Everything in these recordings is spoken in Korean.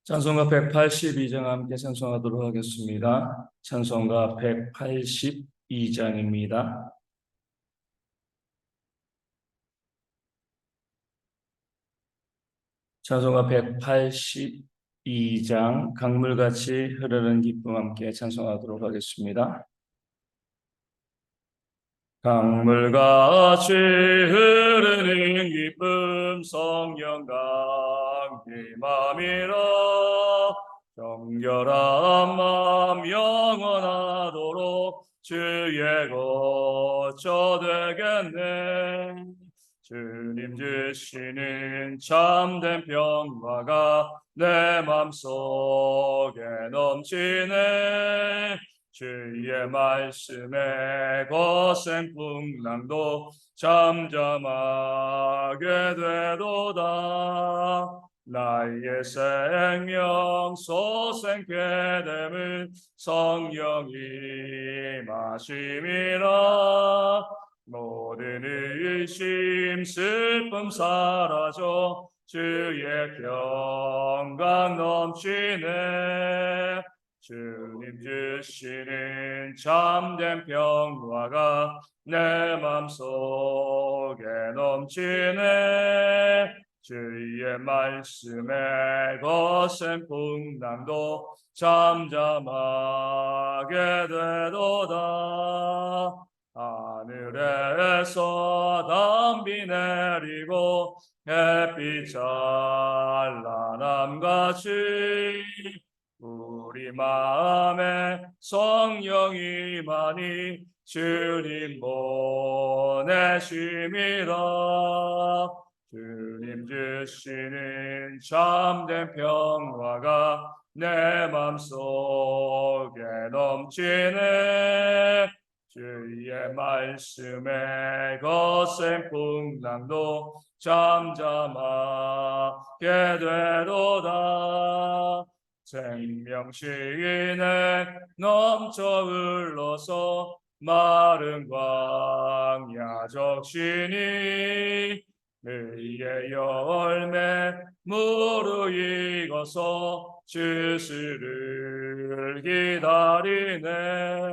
찬송가 182장 함께 찬송하도록 하겠습니다. 찬송가 182장입니다. 찬송가 182장 강물같이 흐르는 기쁨 함께 찬송하도록 하겠습니다. 강물같이 흐르는 기쁨 성령 강림함이라 정결한 마음 영원하도록 주의 거처 되겠네. 주님 주시는 참된 평화가 내 맘속에 넘치네. 주의 말씀에 거센 풍랑도 잠잠하게 되도다. 나의 생명 소생케 됨은 성령이 마심이라. 모든 의심 슬픔 사라져 주의 평강 넘치네. 주님 주시는 참된 평화가 내 맘속에 넘치네. 주의 말씀에 거센 풍랑도 잠잠하게 되도다. 하늘에서 담비 내리고 햇빛 찬란함같이 우리 마음에 성령이 많이 주님 보내심이라. 주님 주시는 참된 평화가 내 맘속에 넘치네. 주의 말씀에 거센 풍랑도 잠잠하게 되도다. 생명시인에 넘쳐 흘러서 마른 광야 적시니 의의 열매 무르익어서 주스를 기다리네.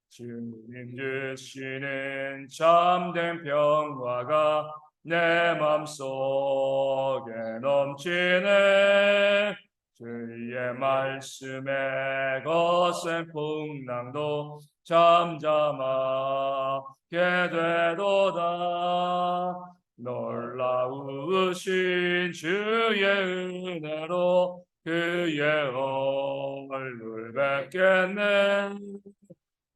주님 주시는 참된 평화가 내 맘속에 넘치네. 주의 말씀에 거센 풍랑도 잠잠하게 되도다. 놀라우신 주의 은혜로 그의 얼굴 뵙겠네.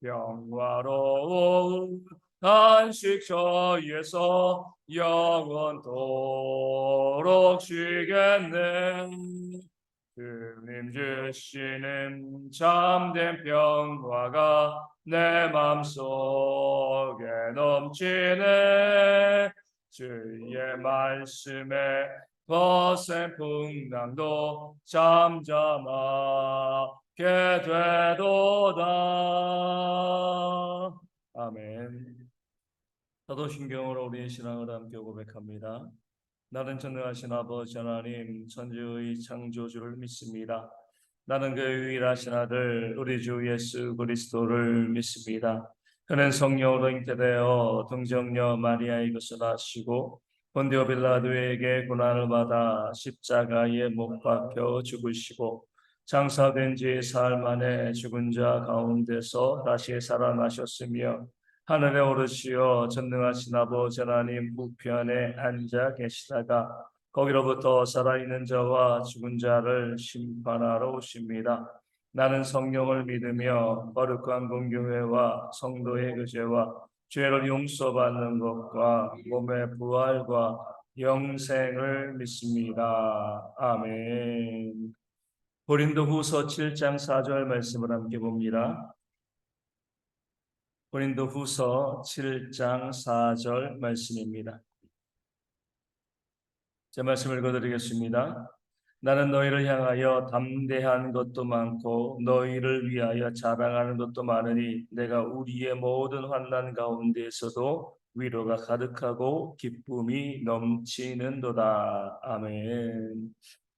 평화로운 안식 저에서 영원토록 쉬겠네. 주님 주시는 참된 평화가 내 맘속에 넘치네. 주의 말씀에 거센 풍랑도 잠잠하게 되도다. 아멘. 사도신경으로 우리의 신앙을 함께 고백합니다. 나는 전능하신 아버지 하나님 천지의 창조주를 믿습니다. 나는 그 유일하신 아들 우리 주 예수 그리스도를 믿습니다. 그는 성령으로 잉태되어 동정녀 마리아의 것을 나시고 본디오 빌라도에게 고난을 받아 십자가에 못 박혀 죽으시고 장사된 지 사흘 만에 죽은 자 가운데서 다시 살아나셨으며 하늘에 오르시어 전능하신 아버지 하나님 우편에 앉아 계시다가 거기로부터 살아있는 자와 죽은 자를 심판하러 오십니다. 나는 성령을 믿으며 거룩한 공교회와 성도의 교제와 죄를 용서받는 것과 몸의 부활과 영생을 믿습니다. 아멘. 고린도후서 7장 4절 말씀을 함께 봅니다. 고린도후서 7장 4절 말씀입니다. 제 말씀을 읽어드리겠습니다. 나는 너희를 향하여 담대한 것도 많고 너희를 위하여 자랑하는 것도 많으니 내가 우리의 모든 환난 가운데에서도 위로가 가득하고 기쁨이 넘치는도다. 아멘.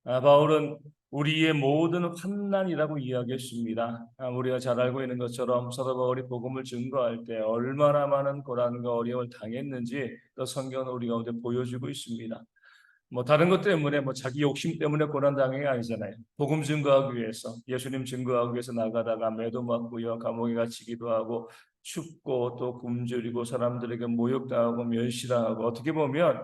바울은 우리의 모든 환난이라고 이야기했습니다. 우리가 잘 알고 있는 것처럼 사도 바울이 복음을 증거할 때 얼마나 많은 고난과 어려움을 당했는지 또 성경은 우리 가운데 보여주고 있습니다. 다른 것 때문에 자기 욕심 때문에 고난 당한 게 아니잖아요. 복음 증거하기 위해서, 예수님 증거하기 위해서 나가다가 매도 맞고요, 감옥에 갇히기도 하고 춥고 또 굶주리고 사람들에게 모욕당하고 멸시당하고, 어떻게 보면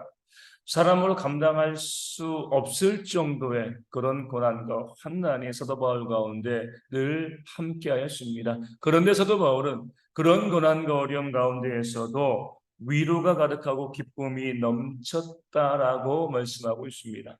사람으로 감당할 수 없을 정도의 그런 고난과 환난이 사도 바울 가운데 늘 함께하였습니다. 그런데 사도 바울은 그런 고난과 어려움 가운데에서도 위로가 가득하고 기쁨이 넘쳤다라고 말씀하고 있습니다.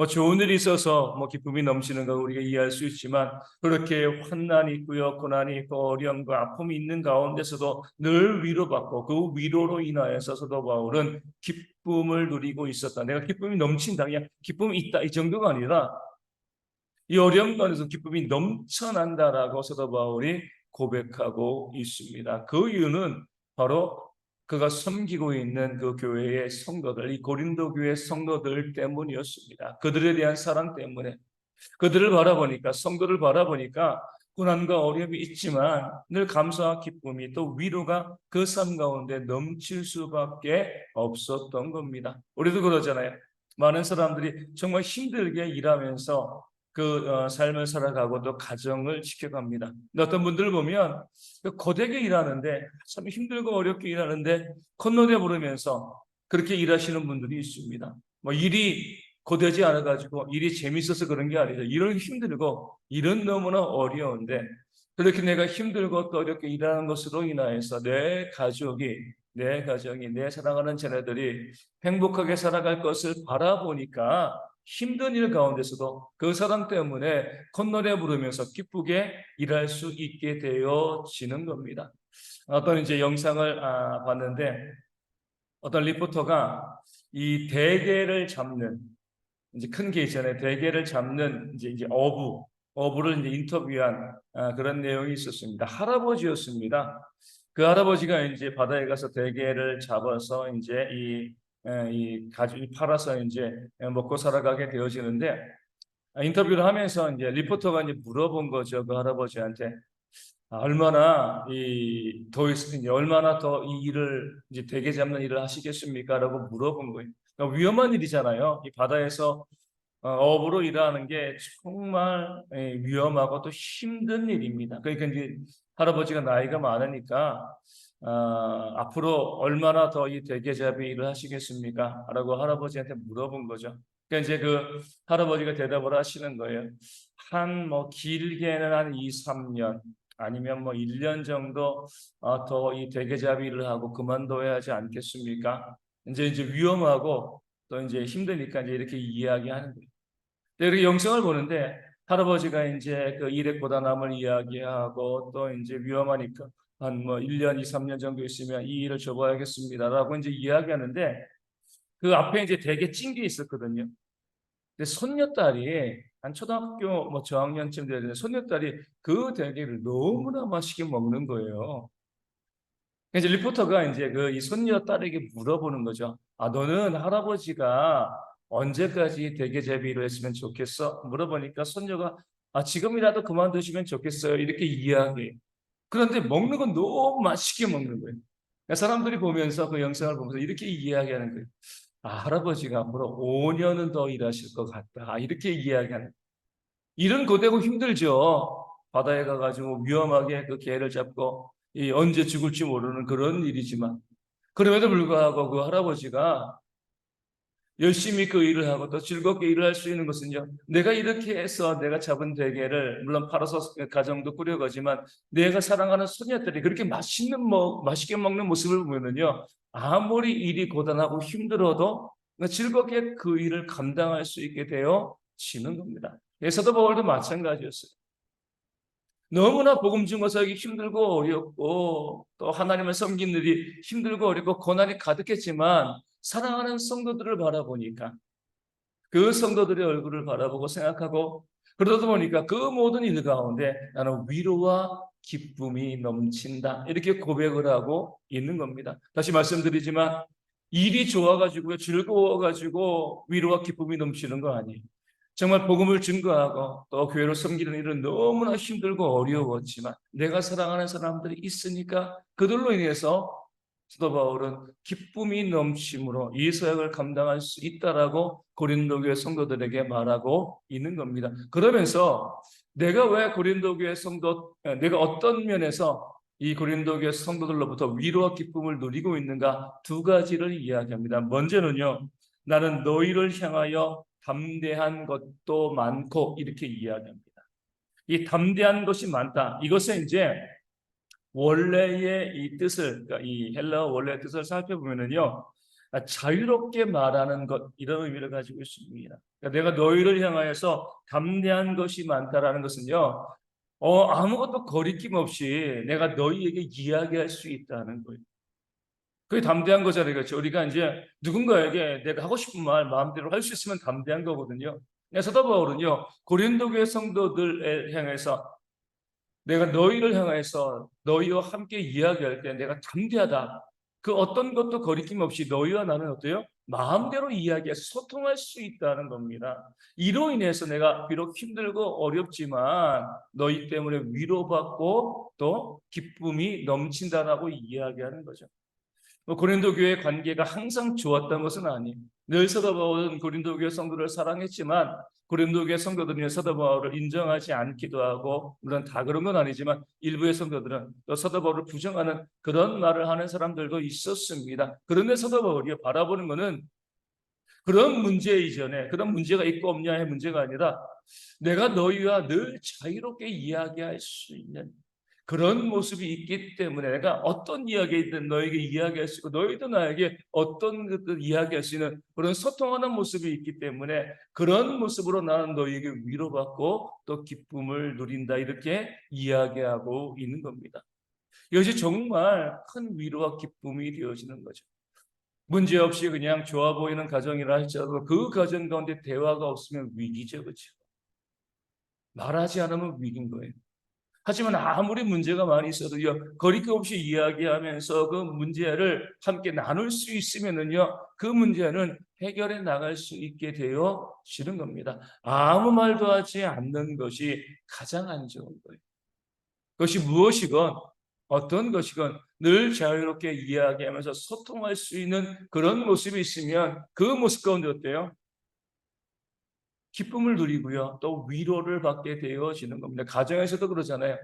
좋은 일이 있어서 기쁨이 넘치는 거 우리가 이해할 수 있지만, 그렇게 환난이 있고요, 고난이 있고 어려움과 아픔이 있는 가운데서도 늘 위로받고 그 위로로 인하여서 사도 바울은 기쁨을 누리고 있었다. 내가 기쁨이 넘친다, 그냥 기쁨이 있다, 이 정도가 아니라 이 어려움 가운데서 기쁨이 넘쳐난다라고 사도 바울이 고백하고 있습니다. 그 이유는 바로 그가 섬기고 있는 그 교회의 성도들, 이 고린도 교회 성도들 때문이었습니다. 그들에 대한 사랑 때문에, 그들을 바라보니까, 성도를 바라보니까 고난과 어려움이 있지만 늘 감사와 기쁨이 또 위로가 그 삶 가운데 넘칠 수밖에 없었던 겁니다. 우리도 그러잖아요. 많은 사람들이 정말 힘들게 일하면서 삶을 살아가고 또 가정을 지켜갑니다. 근데 어떤 분들을 보면 고되게 일하는데, 참 힘들고 어렵게 일하는데 콧노래 부르면서 그렇게 일하시는 분들이 있습니다. 일이 고되지 않아가지고 일이 재밌어서 그런 게 아니죠. 일은 힘들고 일은 너무나 어려운데, 그렇게 내가 힘들고 또 어렵게 일하는 것으로 인하여서 내 가족이, 내 가정이, 내 사랑하는 자녀들이 행복하게 살아갈 것을 바라보니까 힘든 일 가운데서도 그 사람 때문에 콧노래 부르면서 기쁘게 일할 수 있게 되어지는 겁니다. 어떤 이제 영상을 봤는데, 어떤 리포터가 이 대게를 잡는, 이제 큰 게 있잖아요. 대게를 잡는 이제 어부를 이제 인터뷰한 그런 내용이 있었습니다. 할아버지였습니다. 그 할아버지가 이제 바다에 가서 대게를 잡아서 이제 이 가지고 팔아서 이제 먹고 살아가게 되어지는데, 인터뷰를 하면서 이제 리포터가 이제 물어본 거죠. 그 할아버지한테 얼마나 얼마나 더 이 일을, 이제 대게 잡는 일을 하시겠습니까?라고 물어본 거예요. 그러니까 위험한 일이잖아요. 이 바다에서 업으로 일하는 게 정말 위험하고 또 힘든 일입니다. 그러니까 이제 할아버지가 나이가 많으니까 앞으로 얼마나 더 이 대게잡이 일을 하시겠습니까? 라고 할아버지한테 물어본 거죠. 그러니까 이제 그 할아버지가 대답을 하시는 거예요. 길게는 한 2, 3년 아니면 1년 정도 더 이 대게잡이 일을 하고 그만둬야 하지 않겠습니까? 이제 위험하고 또 이제 힘드니까 이제 이렇게 이야기하는 거예요. 이렇게 영상을 보는데 할아버지가 이제 그 일의 고단함을 이야기하고 또 이제 위험하니까 한 1년, 2, 3년 정도 있으면 이 일을 접어야겠습니다라고 이제 이야기하는데, 그 앞에 이제 되게 찐 게 있었거든요. 근데 손녀딸이 한 초등학교 저학년쯤 되는데 손녀딸이 그 대게를 너무나 맛있게 먹는 거예요. 이제 리포터가 이제 이 손녀딸에게 물어보는 거죠. 너는 할아버지가 언제까지 대게제비를 했으면 좋겠어? 물어보니까 손녀가 지금이라도 그만두시면 좋겠어요. 이렇게 이야기해요. 그런데 먹는 건 너무 맛있게 먹는 거예요. 그러니까 사람들이 보면서, 그 영상을 보면서 이렇게 이야기하는 거예요. 할아버지가 앞으로 5년은 더 일하실 것 같다. 이렇게 이야기하는 거예요. 일은 고되고 힘들죠. 바다에 가가지고 위험하게 그 개를 잡고 언제 죽을지 모르는 그런 일이지만, 그럼에도 불구하고 그 할아버지가 열심히 그 일을 하고 또 즐겁게 일을 할 수 있는 것은요, 내가 이렇게 해서 내가 잡은 대게를 물론 팔아서 가정도 꾸려가지만 내가 사랑하는 소녀들이 그렇게 맛있게 먹는 모습을 보면은요, 아무리 일이 고단하고 힘들어도 즐겁게 그 일을 감당할 수 있게 되어지는 겁니다. 사도 바울도 마찬가지였어요. 너무나 복음 증거하기 힘들고 어렵고 또 하나님을 섬기는 일이 힘들고 어렵고 고난이 가득했지만, 사랑하는 성도들을 바라보니까, 그 성도들의 얼굴을 바라보고 생각하고 그러다 보니까 그 모든 일 가운데 나는 위로와 기쁨이 넘친다. 이렇게 고백을 하고 있는 겁니다. 다시 말씀드리지만 일이 좋아가지고요, 즐거워가지고 위로와 기쁨이 넘치는 거 아니에요. 정말 복음을 증거하고 또 교회로 섬기는 일은 너무나 힘들고 어려웠지만 내가 사랑하는 사람들이 있으니까 그들로 인해서 사도 바울은 기쁨이 넘침으로 이 사역을 감당할 수 있다라고 고린도 교회 성도들에게 말하고 있는 겁니다. 그러면서 내가 왜 고린도 교회 성도, 내가 어떤 면에서 이 고린도 교회 성도들로부터 위로와 기쁨을 누리고 있는가 두 가지를 이야기합니다. 먼저는요, 나는 너희를 향하여 담대한 것도 많고 이렇게 이야기합니다. 이 담대한 것이 많다. 이것은 이제 원래의 이 뜻을, 그러니까 이 헬라어 원래의 뜻을 살펴보면은요, 자유롭게 말하는 것, 이런 의미를 가지고 있습니다. 그러니까 내가 너희를 향하여서 담대한 것이 많다라는 것은요, 아무것도 거리낌 없이 내가 너희에게 이야기할 수 있다는 거예요. 그게 담대한 거잖아요. 그렇죠? 우리가 이제 누군가에게 내가 하고 싶은 말 마음대로 할 수 있으면 담대한 거거든요. 사도 바울은요, 고린도 교회 성도들을 향해서 내가 너희를 향해서 너희와 함께 이야기할 때 내가 담대하다. 그 어떤 것도 거리낌 없이 너희와 나는 어때요? 마음대로 이야기해서 소통할 수 있다는 겁니다. 이로 인해서 내가 비록 힘들고 어렵지만 너희 때문에 위로받고 또 기쁨이 넘친다라고 이야기하는 거죠. 고린도 교회의 관계가 항상 좋았던 것은 아니에요. 늘 사도 바울은 고린도 교회 성도를 사랑했지만 고린도 교회 성도들은 사도 바울을 인정하지 않기도 하고, 물론 다 그런 건 아니지만 일부의 성도들은 또 사도 바울을 부정하는 그런 말을 하는 사람들도 있었습니다. 그런데 사도 바울이 바라보는 것은 그런 문제 이전에 그런 문제가 있고 없냐의 문제가 아니라 내가 너희와 늘 자유롭게 이야기할 수 있는 그런 모습이 있기 때문에 내가 어떤 이야기든 너에게 이야기할 수 있고 너희도 나에게 어떤 것들 이야기할 수 있는 그런 소통하는 모습이 있기 때문에 그런 모습으로 나는 너희에게 위로받고 또 기쁨을 누린다, 이렇게 이야기하고 있는 겁니다. 이것이 정말 큰 위로와 기쁨이 되어지는 거죠. 문제없이 그냥 좋아 보이는 가정이라 할지라도 그 가정 가운데 대화가 없으면 위기죠. 그렇죠? 말하지 않으면 위기인 거예요. 하지만 아무리 문제가 많이 있어도요, 거리낌 없이 이야기하면서 그 문제를 함께 나눌 수 있으면은요, 그 문제는 해결해 나갈 수 있게 되어지는 겁니다. 아무 말도 하지 않는 것이 가장 안 좋은 거예요. 그것이 무엇이건 어떤 것이건 늘 자유롭게 이야기하면서 소통할 수 있는 그런 모습이 있으면 그 모습 가운데 어때요? 기쁨을 누리고요. 또 위로를 받게 되어지는 겁니다. 가정에서도 그러잖아요.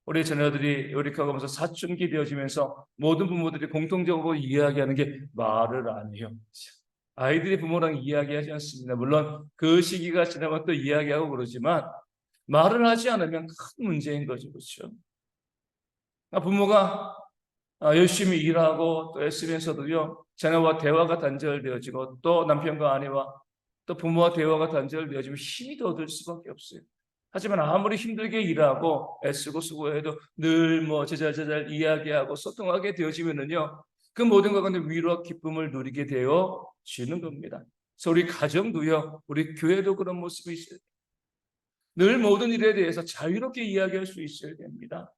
우리 자녀들이 요리하면서 사춘기 되어지면서 모든 부모들이 공통적으로 이야기하는 게 말을 안 해요. 아이들이 부모랑 이야기하지 않습니다. 물론 그 시기가 지나면 또 이야기하고 그러지만 말을 하지 않으면 큰 문제인 거죠. 그렇죠? 부모가 열심히 일하고 또 애쓰면서도요, 자녀와 대화가 단절되어지고 또 남편과 아내와 또 부모와 대화가 단절되어지면 힘이 더 얻을 수밖에 없어요. 하지만 아무리 힘들게 일하고 애쓰고 수고해도 늘 뭐 제잘제잘 이야기하고 소통하게 되어지면은요, 그 모든 것 가운데 위로와 기쁨을 누리게 되어지는 겁니다. 그래서 우리 가정도요, 우리 교회도 그런 모습이 있어요. 늘 모든 일에 대해서 자유롭게 이야기할 수 있어야 됩니다.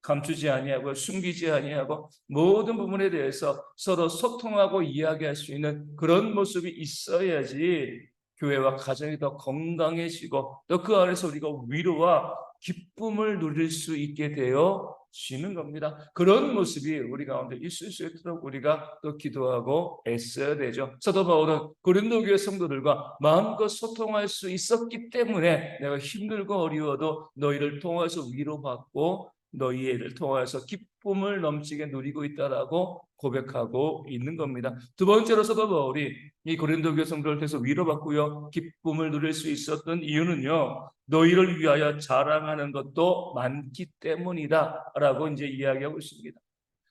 감추지 아니하고 숨기지 아니하고 모든 부분에 대해서 서로 소통하고 이야기할 수 있는 그런 모습이 있어야지 교회와 가정이 더 건강해지고 또 그 안에서 우리가 위로와 기쁨을 누릴 수 있게 되어지는 겁니다. 그런 모습이 우리 가운데 있을 수 있도록 우리가 또 기도하고 애써야 되죠. 사도 바울은 고린도 교회 성도들과 마음껏 소통할 수 있었기 때문에 내가 힘들고 어려워도 너희를 통해서 위로받고 너희를 통하여서 기쁨을 넘치게 누리고 있다라고 고백하고 있는 겁니다. 두 번째로 사도 바울이 이 고린도 교회 성도를 통해서 위로받고요, 기쁨을 누릴 수 있었던 이유는요, 너희를 위하여 자랑하는 것도 많기 때문이다라고 이제 이야기하고 있습니다.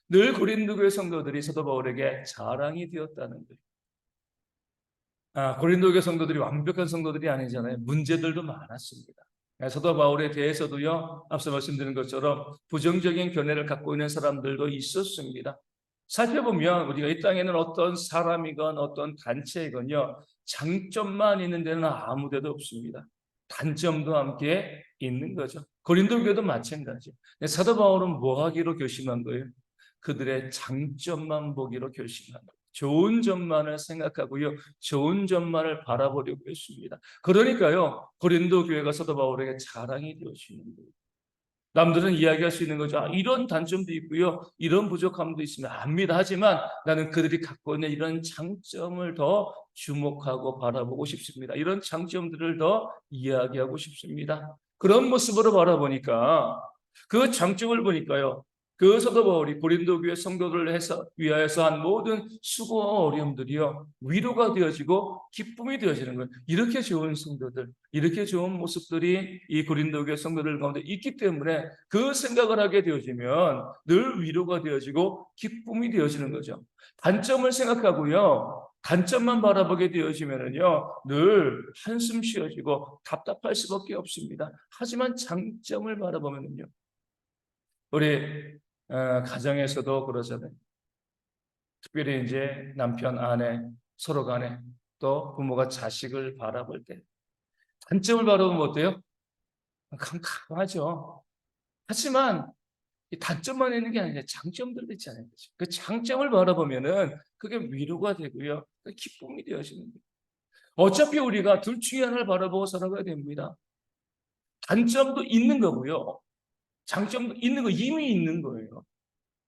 늘 고린도 교회 성도들이 사도 바울에게 자랑이 되었다는 거예요. 고린도 교회 성도들이 완벽한 성도들이 아니잖아요. 문제들도 많았습니다. 사도 바울에 대해서도요, 앞서 말씀드린 것처럼 부정적인 견해를 갖고 있는 사람들도 있었습니다. 살펴보면 우리가 이 땅에는 어떤 사람이건 어떤 단체이건요, 장점만 있는 데는 아무 데도 없습니다. 단점도 함께 있는 거죠. 고린도 교회도 마찬가지. 사도 바울은 뭐 하기로 결심한 거예요? 그들의 장점만 보기로 결심한 거예요. 좋은 점만을 생각하고요. 좋은 점만을 바라보려고 했습니다. 그러니까요. 고린도 교회가 사도 바울에게 자랑이 되어지는 거예요. 남들은 이야기할 수 있는 거죠. 아, 이런 단점도 있고요. 이런 부족함도 있으면 압니다. 하지만 나는 그들이 갖고 있는 이런 장점을 더 주목하고 바라보고 싶습니다. 이런 장점들을 더 이야기하고 싶습니다. 그런 모습으로 바라보니까 그 장점을 보니까요. 그 사도 바울이 고린도 교회 성도들을 위하여서 한 모든 수고와 어려움들이요. 위로가 되어지고 기쁨이 되어지는 거예요. 이렇게 좋은 성도들, 이렇게 좋은 모습들이 이 고린도 교회 성도들 가운데 있기 때문에 그 생각을 하게 되어지면 늘 위로가 되어지고 기쁨이 되어지는 거죠. 단점을 생각하고요. 단점만 바라보게 되어지면은요, 늘 한숨 쉬어지고 답답할 수밖에 없습니다. 하지만 장점을 바라보면은요, 우리 가정에서도 그러잖아요. 특별히 이제 남편, 아내 서로 간에 또 부모가 자식을 바라볼 때 단점을 바라보면 어때요? 캄캄하죠. 하지만 이 단점만 있는 게 아니라 장점들도 있잖아요. 그 장점을 바라보면은 그게 위로가 되고요. 기쁨이 되어지는 거예요. 어차피 우리가 둘 중에 하나를 바라보고 살아가야 됩니다. 단점도 있는 거고요. 장점도 있는 거 이미 있는 거예요.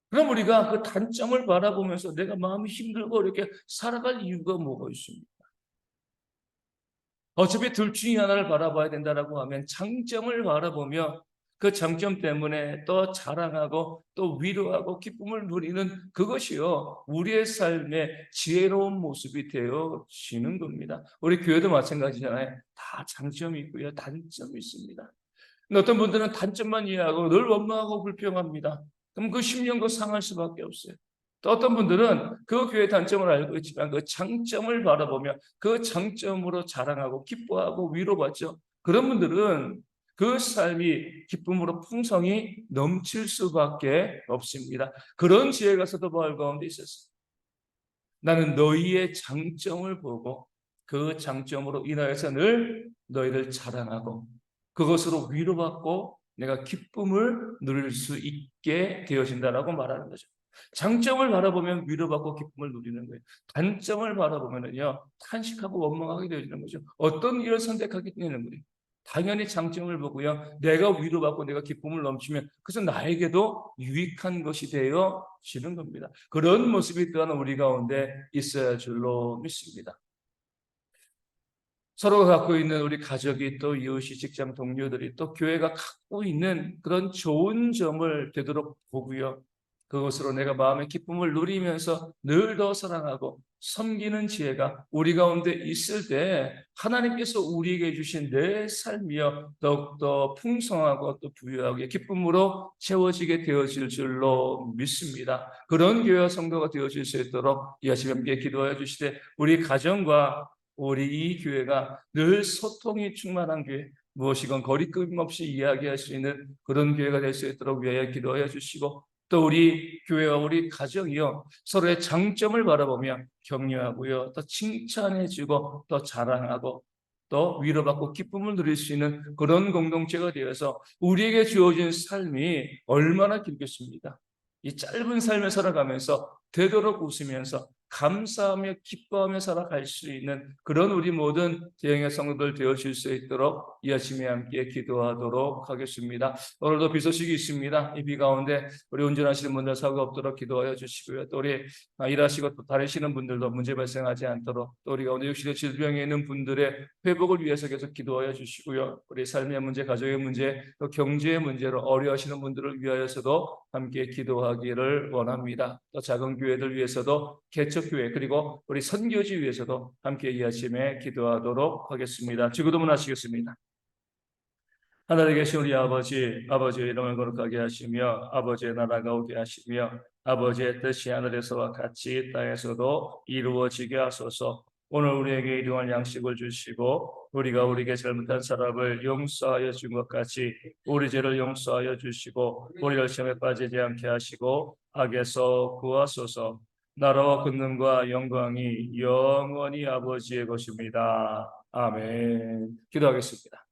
그럼 우리가 그 단점을 바라보면서 내가 마음이 힘들고 이렇게 살아갈 이유가 뭐가 있습니까? 어차피 둘 중에 하나를 바라봐야 된다라고 하면 장점을 바라보며 그 장점 때문에 또 자랑하고 또 위로하고 기쁨을 누리는 그것이요. 우리의 삶의 지혜로운 모습이 되어지는 겁니다. 우리 교회도 마찬가지잖아요. 다 장점이 있고요. 단점이 있습니다. 근데 어떤 분들은 단점만 이해하고 늘 원망하고 불평합니다. 그럼 그 심령도 상할 수밖에 없어요. 또 어떤 분들은 그 교회의 단점을 알고 있지만 그 장점을 바라보며 그 장점으로 자랑하고 기뻐하고 위로받죠. 그런 분들은 그 삶이 기쁨으로 풍성히 넘칠 수밖에 없습니다. 그런 지혜가 사도 바울 가운데 있었어요. 나는 너희의 장점을 보고 그 장점으로 인하여서 늘 너희를 자랑하고 그것으로 위로받고 내가 기쁨을 누릴 수 있게 되어진다라고 말하는 거죠. 장점을 바라보면 위로받고 기쁨을 누리는 거예요. 단점을 바라보면요 탄식하고 원망하게 되어지는 거죠. 어떤 일을 선택하게 되는 거예요. 당연히 장점을 보고요. 내가 위로받고 내가 기쁨을 넘치면 그것은 나에게도 유익한 것이 되어지는 겁니다. 그런 모습이 또한 우리 가운데 있어야 할 줄로 믿습니다. 서로가 갖고 있는 우리 가족이 또 이웃이 직장 동료들이 또 교회가 갖고 있는 그런 좋은 점을 되도록 보고요. 그것으로 내가 마음의 기쁨을 누리면서 늘 더 사랑하고 섬기는 지혜가 우리 가운데 있을 때 하나님께서 우리에게 주신 내 삶이여 더욱더 풍성하고 또 부유하게 기쁨으로 채워지게 되어질 줄로 믿습니다. 그런 교회와 성도가 되어질 수 있도록 이 아침에 함께 기도하여 주시되 우리 가정과 우리 이 교회가 늘 소통이 충만한 교회, 무엇이건 거리낌 없이 이야기할 수 있는 그런 교회가 될 수 있도록 위하여 기도하여 주시고 또 우리 교회와 우리 가정이요 서로의 장점을 바라보며 격려하고요 또 칭찬해주고 또 자랑하고 또 위로받고 기쁨을 누릴 수 있는 그런 공동체가 되어서 우리에게 주어진 삶이 얼마나 길겠습니까? 이 짧은 삶을 살아가면서 되도록 웃으면서 감사하며 기뻐하며 살아갈 수 있는 그런 우리 모든 대형의 성도들 되어질 수 있도록 이 아침에 함께 기도하도록 하겠습니다. 오늘도 비 소식이 있습니다. 이 비 가운데 우리 운전하시는 분들 사고 없도록 기도하여 주시고요. 또 우리 일하시고 또 다니시는 분들도 문제 발생하지 않도록 또 우리가 오늘 육신의 질병에 있는 분들의 회복을 위해서 계속 기도하여 주시고요. 우리 삶의 문제, 가족의 문제, 또 경제의 문제로 어려워하시는 분들을 위하여서도 함께 기도하기를 원합니다. 또 작은 교회들 위해서도 개척교회 그리고 우리 선교지 위해서도 함께 이 아침에 기도하도록 하겠습니다. 주기도문 하시겠습니다. 하늘에 계신 우리 아버지의 이름을 거룩하게 하시며 아버지의 나라가 오게 하시며 아버지의 뜻이 하늘에서와 같이 땅에서도 이루어지게 하소서. 오늘 우리에게 일용할 양식을 주시고 우리가 우리에게 잘못한 사람을 용서하여 준 것 같이 우리 죄를 용서하여 주시고 우리를 시험에 빠지지 않게 하시고 악에서 구하소서. 나라와 권능과 영광이 영원히 아버지의 것입니다. 아멘. 기도하겠습니다.